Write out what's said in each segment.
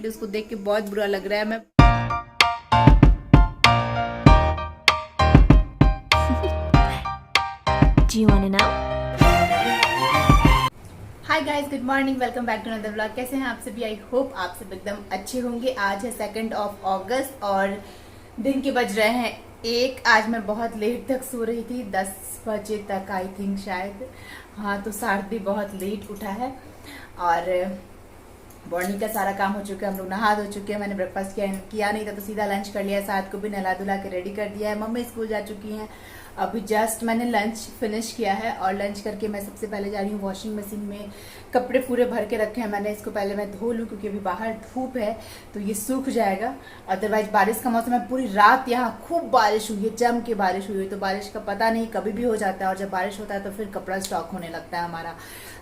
Videos को देख के बहुत बुरा लग रहा है। मैं Do you want to know? Hi guys, good morning, welcome back to another vlog. कैसे हैं आप सभी? आई होप आप सब एकदम अच्छे होंगे। आज है 2 अगस्त और दिन के बज रहे हैं 1। आज मैं बहुत लेट तक सो रही थी, 10 बजे तक आई थिंक शायद। हाँ, तो सार्थ भी बहुत लेट उठा है और मॉर्निंग का सारा काम हो चुका है। हम लोग नहा धो चुके हैं। मैंने ब्रेकफास्ट किया नहीं था तो सीधा लंच कर लिया है। साथ को भी नहला धुला के रेडी कर दिया है। मम्मी स्कूल जा चुकी हैं। अभी जस्ट मैंने लंच फिनिश किया है और लंच करके मैं सबसे पहले जा रही हूँ वॉशिंग मशीन में। कपड़े पूरे भर के रखे हैं मैंने, इसको पहले मैं धो लूँ क्योंकि अभी बाहर धूप है तो ये सूख जाएगा। अदरवाइज बारिश का मौसम है, पूरी रात यहाँ खूब बारिश हुई है, जम के बारिश हुई है। तो बारिश का पता नहीं कभी भी हो जाता है और जब बारिश होता है तो फिर कपड़ा स्टॉक होने लगता है हमारा।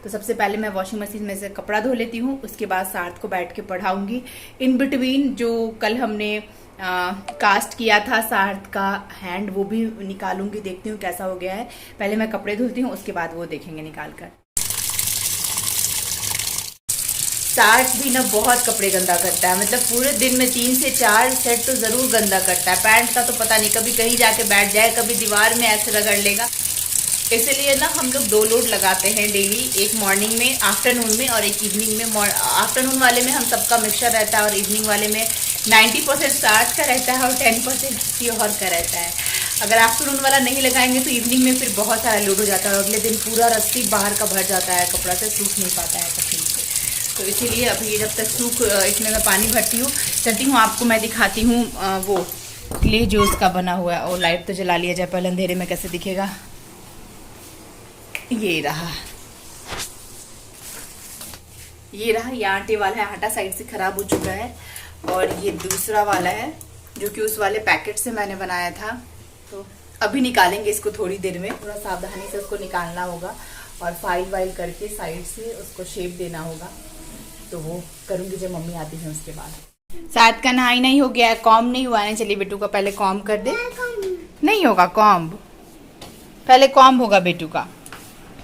तो सबसे पहले मैं वॉशिंग मशीन में से कपड़ा धो लेती हूँ, उसके बाद सार्थ को बैठ के पढ़ाऊँगी। इन बिटवीन जो कल हमने कास्ट किया था सार्थ का हैंड, वो भी निकालूंगी, देखती हूँ कैसा हो गया है। पहले मैं कपड़े धुलती हूँ, उसके बाद वो देखेंगे निकाल कर। सार्थ भी ना बहुत कपड़े गंदा करता है, मतलब पूरे दिन में 3 से 4 सेट तो जरूर गंदा करता है। पैंट का तो पता नहीं, कभी कहीं जाके बैठ जाए, कभी दीवार में ऐसे रगड़ लेगा। इसलिए ना हम लोग 2 लोड लगाते हैं डेली, एक मॉर्निंग में, आफ्टरनून में और एक इवनिंग में। आफ्टरनून वाले में हम सबका मिक्सचर रहता है और इवनिंग वाले में 90% सार्थ का रहता है और 10% किसी और का रहता है। अगर आफ्टरनून वाला नहीं लगाएंगे तो इवनिंग में फिर बहुत सारा लोड हो जाता है और अगले दिन पूरा रस्सी बाहर का भर जाता है, कपड़ा से सूख नहीं पाता है तकलीफ से। तो इसीलिए अभी ये जब तक इसमें मैं पानी भरती हूँ, चलती हूँ, आपको मैं दिखाती हूँ वो क्ले जो उसका बना हुआ है। और लाइट तो जला लिया जाए, पहले अंधेरे में कैसे दिखेगा। ये रहा, ये आटे वाला है, आटा साइड से खराब हो चुका है। और ये दूसरा वाला है जो कि उस वाले पैकेट से मैंने बनाया था। तो अभी निकालेंगे इसको थोड़ी देर में, थोड़ा सावधानी से उसको निकालना होगा और फाइल वाइल करके साइड से उसको शेप देना होगा। तो वो करूँगी जब मम्मी आती है उसके बाद। साथ का नहाई नहीं हो गया है, कॉम्ब नहीं हुआ है। चलिए बेटू का पहले कॉम्ब कर दे। नहीं होगा कॉम्ब, पहले कॉम्ब होगा बेटू का,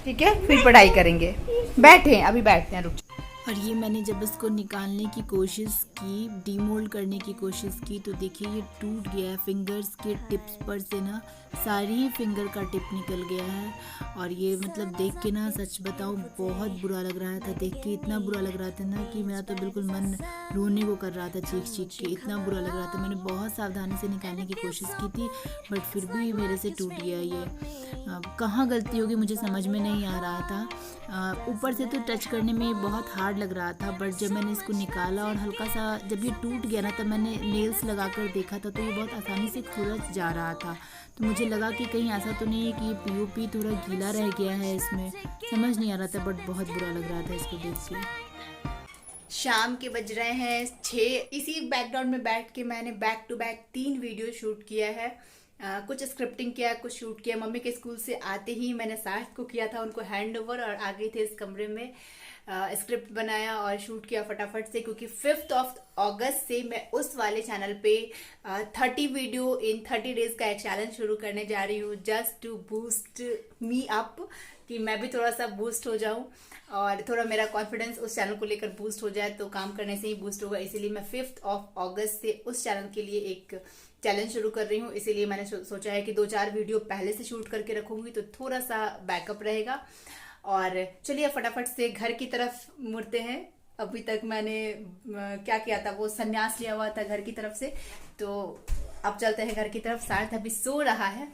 ठीक है, फिर पढ़ाई करेंगे। बैठे अभी बैठते हैं, रुक। और ये मैंने जब इसको निकालने की कोशिश की, डीमोल्ड करने की कोशिश की, तो देखिए ये टूट गया है। फिंगर्स के टिप्स पर से ना सारी ही फिंगर का टिप निकल गया है। और ये मतलब देख के ना, सच बताऊँ, बहुत बुरा लग रहा था। देख के इतना बुरा लग रहा था ना कि मेरा तो बिल्कुल मन रोने को कर रहा था, चीख चीख के, इतना बुरा लग रहा था। मैंने बहुत सावधानी से निकालने की कोशिश की थी बट फिर भी मेरे से टूट गया। ये कहाँ गलती होगी मुझे समझ में नहीं आ रहा था। ऊपर से तो टच करने में बहुत हार्ड लग रहा था बट जब मैंने इसको निकाला और हल्का सा जब ये टूट गया ना, तब मैंने नेल्स लगा कर देखा था तो ये बहुत आसानी से खुरच जा रहा था। तो मुझे लगा कि कहीं ऐसा तो नहीं है कि ये पीओपी थोड़ा गीला रह गया है इसमें, समझ नहीं आ रहा था बट बहुत बुरा लग रहा था इसको देख के। शाम के बज रहे हैं 6। इसी बैकग्राउंड में बैठ के मैंने back to back 3 video shoot किया है। कुछ स्क्रिप्टिंग किया, कुछ शूट किया। मम्मी के स्कूल से आते ही मैंने सार्थ को किया था, उनको हैंड ओवर, और आ गई थे इस कमरे में। स्क्रिप्ट बनाया और शूट किया फटाफट से, क्योंकि 5 अगस्त से मैं उस वाले चैनल पे 30 वीडियो इन 30 डेज का एक चैलेंज शुरू करने जा रही हूँ, just to boost me up, कि मैं भी थोड़ा सा बूस्ट हो जाऊं और थोड़ा मेरा कॉन्फिडेंस उस चैनल को लेकर बूस्ट हो जाए। तो काम करने से ही बूस्ट होगा, इसीलिए मैं 5 अगस्त से उस चैनल के लिए एक चैलेंज शुरू कर रही हूँ। इसीलिए मैंने सोचा है कि 2-4 वीडियो पहले से शूट करके रखूंगी तो थोड़ा सा बैकअप रहेगा। और चलिए फटाफट से घर की तरफ मुड़ते हैं। अभी तक मैंने क्या किया था, वो संन्यास लिया हुआ था घर की तरफ से, तो अब चलते हैं घर की तरफ। सार्थ अभी सो रहा है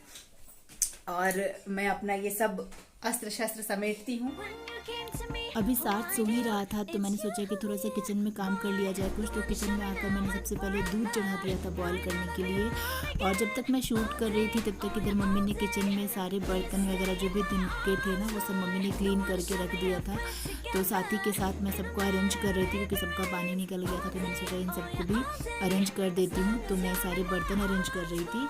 और मैं अपना ये सब अस्त्र शस्त्र समेटती हूँ। अभी साथ सो ही रहा था तो मैंने सोचा कि थोड़ा सा किचन में काम कर लिया जाए कुछ। तो किचन में आकर मैंने सबसे पहले दूध चढ़ा दिया था बॉईल करने के लिए। और जब तक मैं शूट कर रही थी तब तक इधर मम्मी ने किचन में सारे बर्तन वगैरह जो भी दिन के थे ना, वो सब मम्मी ने क्लीन करके रख दिया था। तो साथ ही के साथ मैं सबको अरेंज कर रही थी क्योंकि सबका पानी निकल गया था। तो मैंने सोचा इन सबको भी अरेंज कर देती हूँ, तो मैं सारे बर्तन अरेंज कर रही थी।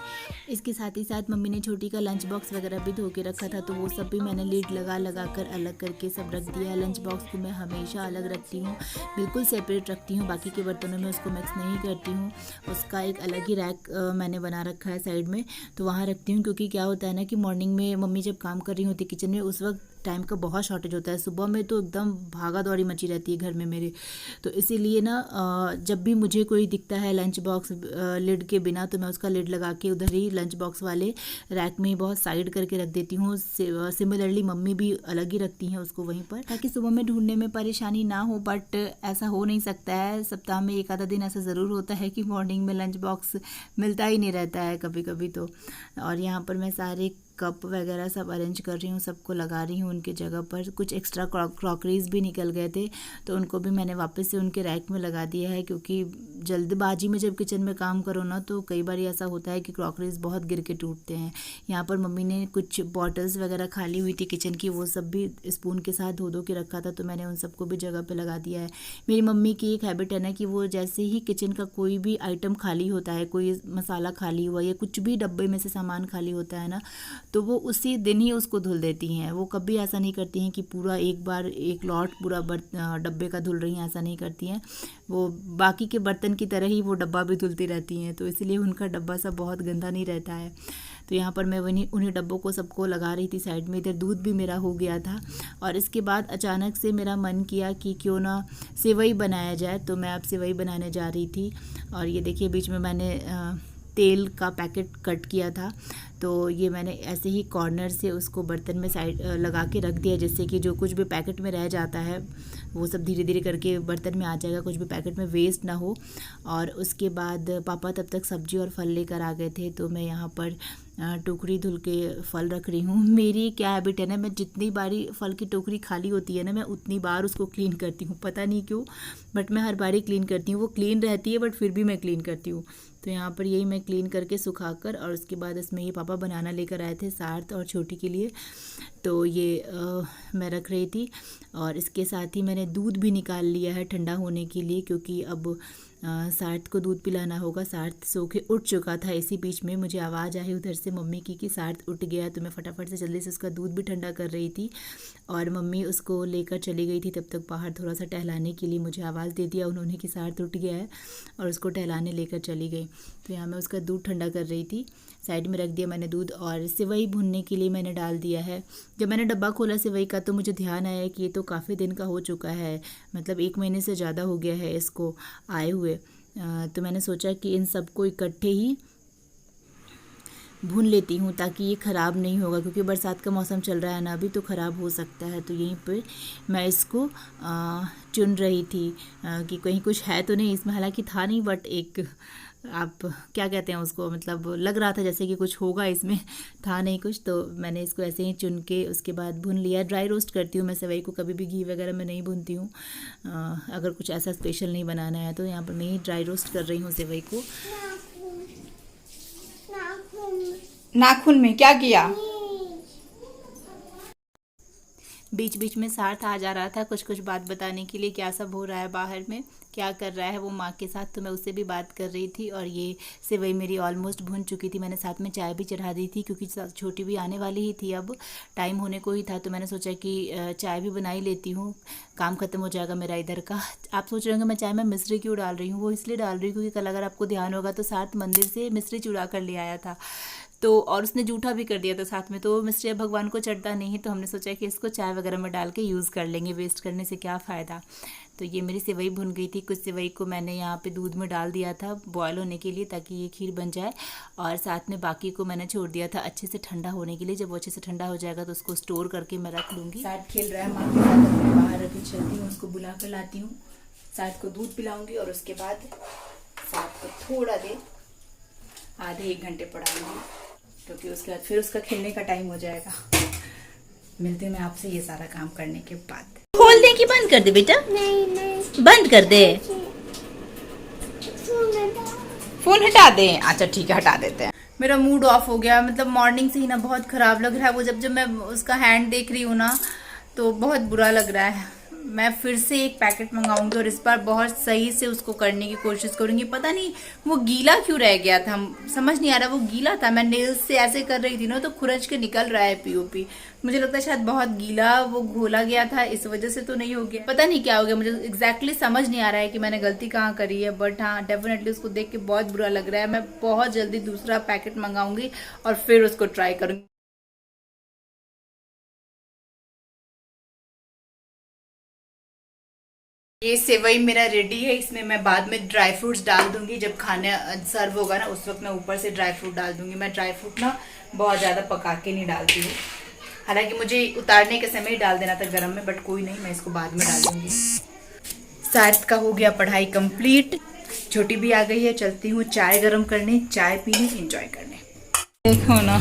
इसके साथ ही साथ मम्मी ने छोटी का लंच बॉक्स वगैरह भी धो के रखा था, तो वो सब भी मैंने लीड लगा कर अलग करके सब रख दिया। लंच बॉक्स को मैं हमेशा अलग रखती हूँ, बिल्कुल सेपरेट रखती हूँ, बाकी के बर्तनों में उसको मिक्स नहीं करती हूँ। उसका एक अलग ही रैक मैंने बना रखा है साइड में, तो वहाँ रखती हूँ। क्योंकि क्या होता है ना कि मॉर्निंग में मम्मी जब काम कर रही होती किचन में, उस वक्त टाइम का बहुत शॉर्टेज होता है। सुबह में तो एकदम भागा दौड़ी मची रहती है घर में मेरे, तो इसीलिए ना जब भी मुझे कोई दिखता है लंच बॉक्स लिड के बिना, तो मैं उसका लिड लगा के उधर ही लंच बॉक्स वाले रैक में ही बहुत साइड करके रख देती हूँ। सिमिलरली मम्मी भी अलग ही रखती हैं उसको वहीं पर, ताकि सुबह में ढूंढने में परेशानी ना हो। बट ऐसा हो नहीं सकता है, सप्ताह में एक आधा दिन ऐसा ज़रूर होता है कि मॉर्निंग में लंच बॉक्स मिलता ही नहीं रहता है कभी कभी तो। और यहाँ पर मैं सारे कप वगैरह सब अरेंज कर रही हूँ, सबको लगा रही हूँ उनके जगह पर। कुछ एक्स्ट्रा क्रॉकरीज भी निकल गए थे, तो उनको भी मैंने वापस से उनके रैक में लगा दिया है, क्योंकि जल्दबाजी में जब किचन में काम करो ना, तो कई बार ऐसा होता है कि क्रॉकरीज बहुत गिर के टूटते हैं। यहाँ पर मम्मी ने कुछ बॉटल्स वगैरह खाली हुई थी किचन की, वो सब भी स्पून के साथ धो के रखा था, तो मैंने उन सबको भी जगह पर लगा दिया है। मेरी मम्मी की एक हैबिट है ना कि वो जैसे ही किचन का कोई भी आइटम खाली होता है, कोई मसाला खाली हुआ या कुछ भी डब्बे में से सामान खाली होता है ना, तो वो उसी दिन ही उसको धुल देती हैं। वो कभी ऐसा नहीं करती हैं कि पूरा एक बार एक लॉट पूरा डब्बे का धुल रही हैं, ऐसा नहीं करती हैं। वो बाकी के बर्तन की तरह ही वो डब्बा भी धुलती रहती हैं, तो इसलिए उनका डब्बा सब बहुत गंदा नहीं रहता है। तो यहाँ पर मैं उन्हीं डब्बों को सबको लगा रही थी साइड में। इधर दूध भी मेरा हो गया था, और इसके बाद अचानक से मेरा मन किया कि क्यों ना सेवई बनाया जाए, तो मैं अब सेवई बनाने जा रही थी। और ये देखिए बीच में मैंने तेल का पैकेट कट किया था, तो ये मैंने ऐसे ही कॉर्नर से उसको बर्तन में साइड लगा के रख दिया, जिससे कि जो कुछ भी पैकेट में रह जाता है वो सब धीरे धीरे करके बर्तन में आ जाएगा, कुछ भी पैकेट में वेस्ट ना हो। और उसके बाद पापा तब तक सब्जी और फल लेकर आ गए थे, तो मैं यहाँ पर टोकरी धुल के फल रख रही हूँ। मेरी क्या हैबिट है ना, मैं जितनी बारी फल की टोकरी खाली होती है ना, मैं उतनी बार उसको क्लीन करती हूँ, पता नहीं क्यों, बट मैं हर बारी क्लीन करती हूँ। वो क्लीन रहती है बट फिर भी मैं क्लीन करती हूँ। तो यहाँ पर यही मैं क्लीन करके सुखाकर, और उसके बाद इसमें ये पापा बनाना लेकर आए थे सार्थ और छोटी के लिए, तो ये मैं रख रही थी। और इसके साथ ही मैंने दूध भी निकाल लिया है ठंडा होने के लिए, क्योंकि अब सार्थ को दूध पिलाना होगा। सार्थ सो के उठ चुका था, इसी बीच में मुझे आवाज़ आई उधर से मम्मी की कि सार्थ उठ गया, तो मैं फटाफट से जल्दी से उसका दूध भी ठंडा कर रही थी। और मम्मी उसको लेकर चली गई थी, तब तक बाहर थोड़ा सा टहलाने के लिए मुझे आवाज़ दे दिया उन्होंने कि सार्थ उठ गया है, और उसको टहलाने लेकर चली गई। तो यहाँ मैं उसका दूध ठंडा कर रही थी, साइड में रख दिया मैंने दूध। और सेवई भुनने के लिए मैंने डाल दिया है। जब मैंने डब्बा खोला सेवई का, तो मुझे ध्यान आया कि ये तो काफ़ी दिन का हो चुका है, मतलब 1 महीने से ज़्यादा हो गया है इसको आए हुए। तो मैंने सोचा कि इन सबको इकट्ठे ही भून लेती हूँ, ताकि ये ख़राब नहीं होगा, क्योंकि बरसात का मौसम चल रहा है ना अभी, तो ख़राब हो सकता है। तो यहीं पर मैं इसको चुन रही थी कि कहीं कुछ है तो नहीं इसमें, हालांकि था नहीं, बट एक आप क्या कहते हैं उसको, मतलब लग रहा था जैसे कि कुछ होगा इसमें, था नहीं कुछ। तो मैंने इसको ऐसे ही चुन के उसके बाद भून लिया। ड्राई रोस्ट करती हूँ मैं सेवई को, कभी भी घी वगैरह में नहीं भूनती हूँ, अगर कुछ ऐसा स्पेशल नहीं बनाना है तो। यहाँ पर मैं ही ड्राई रोस्ट कर रही हूँ सेवई को। नाखून में क्या किया? बीच बीच में सार्थ आ जा रहा था कुछ कुछ बात बताने के लिए, क्या सब हो रहा है बाहर में, क्या कर रहा है वो माँ के साथ, तो मैं उससे भी बात कर रही थी। और ये सेवई मेरी ऑलमोस्ट भुन चुकी थी, मैंने साथ में चाय भी चढ़ा दी थी, क्योंकि छोटी भी आने वाली ही थी, अब टाइम होने को ही था, तो मैंने सोचा कि चाय भी बना ही लेती हूँ, काम खत्म हो जाएगा मेरा इधर का। आप सोच रहे होंगे मैं चाय में मिश्री क्यों डाल रही हूँ, वो इसलिए डाल रही हूँ क्योंकि कल अगर आपको ध्यान होगा तो सार्थ मंदिर से मिश्री चुरा कर ले आया था, तो और उसने जूठा भी कर दिया था साथ में, तो मिश्री भगवान को चढ़ता नहीं, तो हमने सोचा कि इसको चाय वगैरह में डाल के यूज़ कर लेंगे, वेस्ट करने से क्या फ़ायदा। तो ये मेरी सेवई भुन गई थी। कुछ सेवई को मैंने यहाँ पे दूध में डाल दिया था बॉयल होने के लिए, ताकि ये खीर बन जाए, और साथ में बाकी को मैंने छोड़ दिया था अच्छे से ठंडा होने के लिए। जब वो अच्छे से ठंडा हो जाएगा तो उसको स्टोर करके मैं रख लूँगी। साथ खेल रहा है माँ के साथ, मैं बाहर अभी चलती हूँ, उसको बुला कर लाती हूँ, साथ को दूध पिलाऊँगी, और उसके बाद साथ को थोड़ा देर आधे 1 घंटे पढ़ाऊँगी, क्योंकि उसके बाद फिर उसका खेलने का टाइम हो जाएगा। मिलते हैं मैं आपसे ये सारा काम करने के बाद। खोल दे कि बंद कर दे बेटा? नहीं बंद कर दे, फोन हटा दे। अच्छा ठीक है, हटा देते हैं। मेरा मूड ऑफ हो गया, मतलब मॉर्निंग से ही ना बहुत खराब लग रहा है। वो जब मैं उसका हैंड देख रही हूँ ना, तो बहुत बुरा लग रहा है। मैं फिर से एक पैकेट मंगाऊंगी, और इस बार बहुत सही से उसको करने की कोशिश करूंगी। पता नहीं वो गीला क्यों रह गया था, समझ नहीं आ रहा, वो गीला था। मैं नेल्स से ऐसे कर रही थी ना, तो खुरच के निकल रहा है पीओपी। मुझे लगता है शायद बहुत गीला वो घोला गया था, इस वजह से तो नहीं हो गया, पता नहीं क्या हो गया। मुझे एग्जैक्टली समझ नहीं आ रहा है कि मैंने गलती कहाँ करी है, बट हाँ डेफिनेटली उसको देख के बहुत बुरा लग रहा है। मैं बहुत जल्दी दूसरा पैकेट मंगाऊंगी और फिर उसको ट्राई करूंगी। ये सेवई मेरा रेडी है। इसमें मैं बाद में ड्राई फ्रूट्स डाल दूंगी, जब खाना सर्व होगा ना उस वक्त मैं ऊपर से ड्राई फ्रूट डाल दूंगी। मैं ड्राई फ्रूट ना बहुत ज़्यादा पका के नहीं डालती हूँ, हालांकि मुझे उतारने के समय ही डाल देना था गरम में, बट कोई नहीं, मैं इसको बाद में डाल दूंगी। सार्थ का हो गया पढ़ाई कंप्लीट, छोटी भी आ गई है। चलती हूँ चाय गरम करने, चाय पीने, एंजॉय करने। देखो ना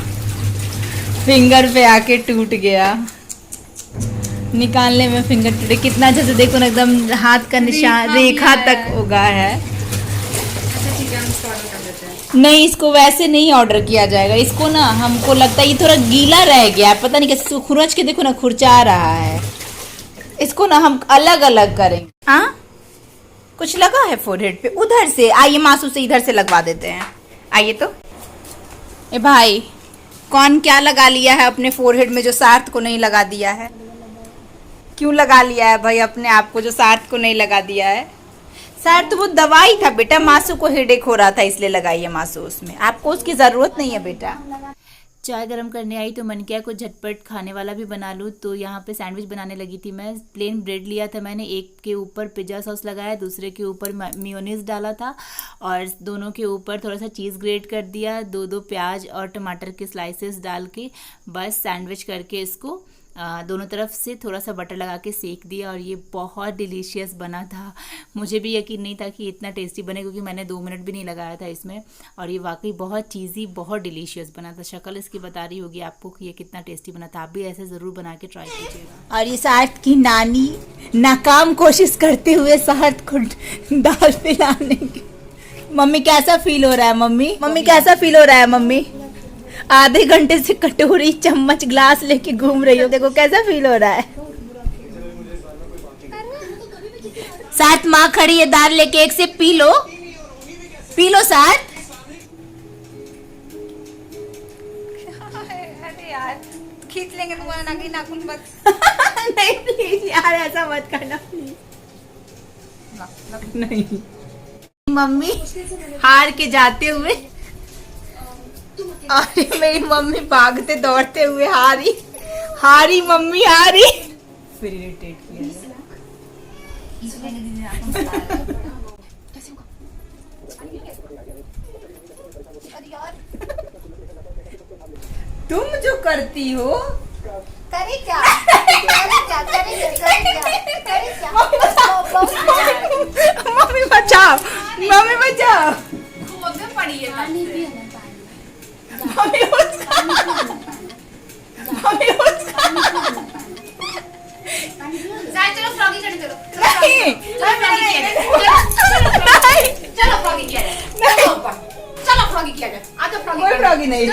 फिंगर पे आके टूट गया, निकालने में फिंगर टूटे। कितना अच्छे से देखो ना, एकदम हाथ का निशान रेखा तक उगा है। नहीं, इसको वैसे नहीं ऑर्डर किया जाएगा। इसको ना हमको लगता है ये थोड़ा गीला रह गया है, पता नहीं कैसे खुरच के देखो ना खुरचा रहा है। इसको ना हम अलग अलग करेंगे। हाँ, कुछ लगा है फोरहेड पे, उधर से आइए मासू से इधर से लगवा देते हैं। आइए तो ए भाई, कौन क्या लगा लिया है अपने फोरहेड में जो सार्थ को नहीं लगा दिया है? क्यों लगा लिया है भाई अपने आप को जो सार्थ को नहीं लगा दिया है? सार्थ वो दवाई था बेटा, मासू को हेडेक हो रहा था इसलिए लगाई है मासू उसमें, आपको उसकी जरूरत नहीं है बेटा। चाय गरम करने आई तो मन किया कुछ झटपट खाने वाला भी बना लूँ, तो यहाँ पे सैंडविच बनाने लगी थी मैं। प्लेन ब्रेड लिया था मैंने, एक के ऊपर पिज़्ज़ा सॉस लगाया, दूसरे के ऊपर मेयोनीज डाला था और दोनों के ऊपर थोड़ा सा चीज़ ग्रेट कर दिया, दो प्याज और टमाटर के स्लाइसेस डाल के बस सैंडविच करके इसको दोनों तरफ से थोड़ा सा बटर लगा के सेक दिया और ये बहुत डिलीशियस बना था। मुझे भी यकीन नहीं था कि इतना टेस्टी बने, क्योंकि मैंने 2 मिनट भी नहीं लगाया था इसमें, और ये वाकई बहुत चीज़ी, बहुत डिलीशियस बना था। शक्ल इसकी बता रही होगी आपको कि ये कितना टेस्टी बना था। आप भी ऐसे ज़रूर बना के ट्राई कीजिएगा। और ये सार्थ की नानी नाकाम कोशिश करते हुए सार्थ को दाल पिलाने की। मम्मी कैसा फील हो रहा है? मम्मी कैसा फील हो रहा है? मम्मी आधे घंटे से कटोरी चम्मच ग्लास लेके घूम रही हो, देखो कैसा फील हो रहा है। साथ माँ खड़ी है दाल लेके, एक से पी लो साथ। अरे यार खींच लेंगे तुम्हारा नाखून मत। नहीं प्लीज यार, ऐसा मत करना प्लीज। नहीं, मम्मी हार के जाते हुए और मेरी मम्मी भागते दौड़ते हुए हारी मम्मी हारी। फिर इरिटेट किया। तुम जो करती हो करे क्या? मम्मी बचाओ, मम्मी बचाओ, पड़ी है मम्मी उसका चलो फ्रॉगी करने चलो। नहीं, चलो फ्रॉगी किया जाए। चलो फ्रॉगी किया जाए। आ तो फ्रॉगी। कोई फ्रॉगी नहीं।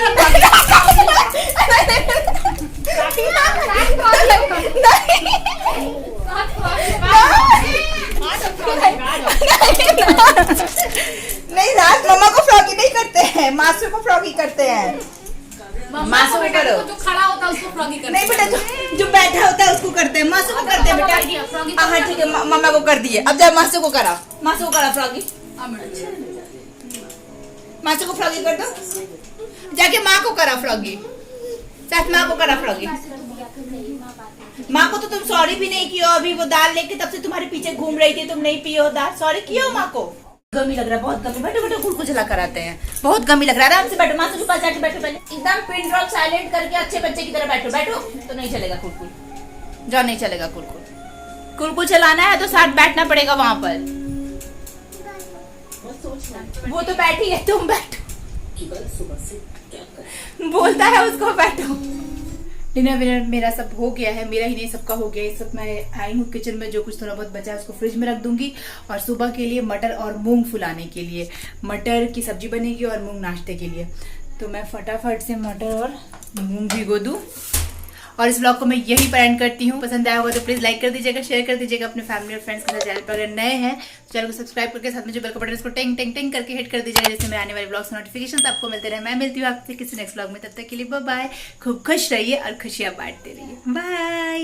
नहीं रात मम्मा को फ्रॉगी नहीं करते हैं, मासू को फ्रॉगी करते हैं। मासू को करो, जो खड़ा होता है उसको फ्रॉगी करते नहीं बेटा, जो बैठा होता है उसको करते हैं। मासू को करते हैं बेटा। हाँ ठीक है, मम्मा को कर दिए। अब जब मासू को करा फ्रॉगी। मासू को फ्रॉगी कर दो, जाके माँ को करा फ्रॉगी, साथ माँ को करा फ्रॉगी। माँ को तो तुम सॉरी भी नहीं किया, अभी वो दाल लेके तब से तुम्हारे पीछे घूम रही थी, तुम नहीं पियो दाल। सॉरी किया माँ को? गमी लग रहा है, बहुत गमी। बैठो कुल चला कराते हैं, बहुत गमी लग रहा है। आराम से बैठो, मासू के पास जाके बैठो, पहले एकदम पिन ड्रॉप साइलेंट करके अच्छे बच्चे की तरह बैठो। तो नहीं चलेगा कुल जो नहीं चलेगा। कुल चलाना है तो साथ बैठना पड़ेगा वहां पर। वो तो बैठी है, तुम बैठो। बोलता है उसको बैठो। डिनर विनर मेरा सब हो गया है, मेरा ही नहीं सबका हो गया। ये सब मैं आई हूँ किचन में, जो कुछ थोड़ा बहुत बचा है उसको फ्रिज में रख दूंगी, और सुबह के लिए मटर और मूंग फुलाने के लिए मटर की सब्जी बनेगी और मूंग नाश्ते के लिए। तो मैं फटाफट से मटर और मूंग भिगो दूँ, और इस ब्लॉग को मैं यहीं पर एंड करती हूँ। पसंद आया होगा तो प्लीज लाइक कर दीजिएगा, शेयर कर दीजिएगा अपने फैमिली और फ्रेंड्स के साथ। चैनल पर अगर नए हैं चैनल को सब्सक्राइब करके साथ में जो बेल का बटन है उसको टेंग टेंग टेंग करके हिट कर दीजिएगा, जिससे मैं आने वाले ब्लॉग्स के नोटिफिकेशन आपको मिलते रहे। मैं मिलती हूँ आपसे किसी नेक्स्ट ब्लॉग में, तब तक के लिए बाय बाय। खूब खुश रहिए और खुशियाँ बांटते रहिए। बाय।